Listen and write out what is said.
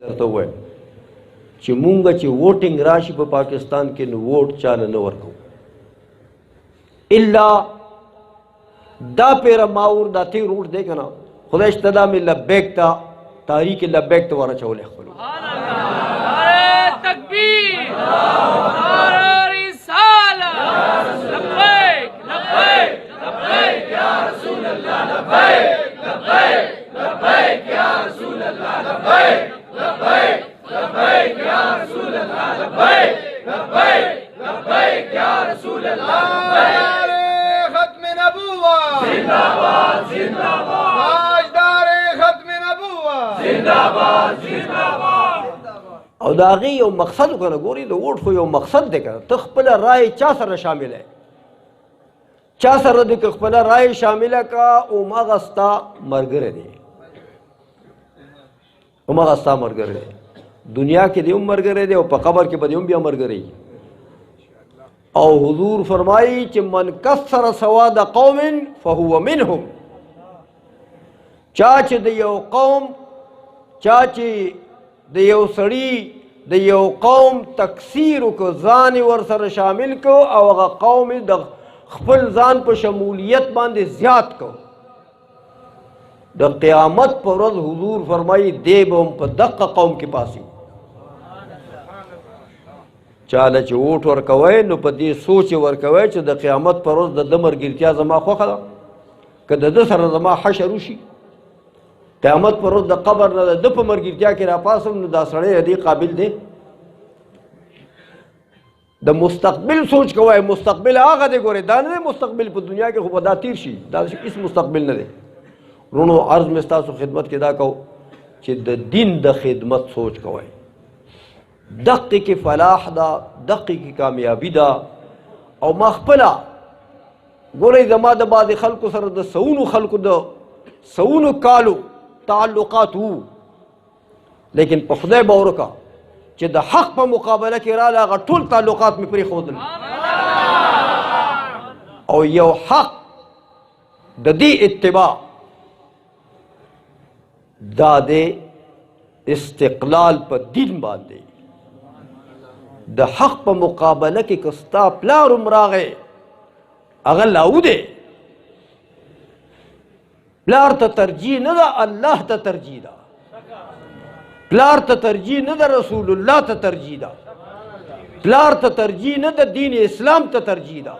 درته وای چې مونږ چې ووټینګ راشي په پاکستان کې نو ووټ چاله نه ورکو الا دا پیر ماور دا تی روټ دی کنه خدای اشتدا می لبیک تا تاریخ لبیک تو ورچولې خپل تکبیر نعرہ رسالت لبیک لبیک لبیک یا رسول اللہ لبیک لبیک لبیک یا رسول اللہ لبیک لبیک لبیک یا رسول اللہ لبیک لبیک لبیک یا رسول اللہ لبیک ختم نبوت زندہ باد زندہ باد تاجدار ختم نبوت زندہ باد زندہ باد او دا غي یو مقصد کنه ګوري د ووټ خو یو مقصد دی کنه ته خپل رائے چا سره شامل ہے چا سره د خپل رائے شامل کا او مغستا مرګره دی او مغستا مرګره دی دنیا کې دی مرګره دی او په قبر کې به دی بیا مرګره او حضور فرمایي چې من کثر سواد قوم فهو منهم چا چې د یو قوم چا چې د یو سړی د یو قوم تکثیر کو ځان ور سره شامل کو او هغه قوم د خپل ځان په شمولیت باندې زیات کو د قیامت پر ورځ حضور فرمایي دی به په دقه قوم کې پاسي چاله چې ووټ ورکوي نو په دې سوچ ورکوي چې د قیامت پر ورځ د مرګرتیا زما خوښه ده که د ده سره زما حشر وشي قیامت پر ورځ د قبر نه د په مرګرتیا کې راپاسم نو دا سړی دې قابل دی د مستقبل سوچ کوی مستقبل هغه دی ګورې دا نه مستقبل په دنیا کې خو به دا تیر شي دا هیڅ مستقبل نه دی رونو عرض مې ستاسو خدمت کې دا کو چې د دین د خدمت سوچ کوی دقیقه کې فلاح ده دقیقه کې کامیابی ده او ما خپله ګورئ زما د بعضې خلکو سره د سونو خلکو د سونو کالو تعلقات وو لیکن په خدای باور وکړه چې د حق په مقابله کې راله هغه ټول تعلقات مې پرېښودل او یو حق د دې اتباع دا د استقلال په دین باندې د حق په مقابله کې که ستا پلار هم راغی هغه لاو دی پلار ته ترجیح نه ده الله ته ترجیح ده پلار ته ترجیح نه ده رسول الله ته ترجیح ده پلار ته ترجیح نه ده دین اسلام ته ترجیح ده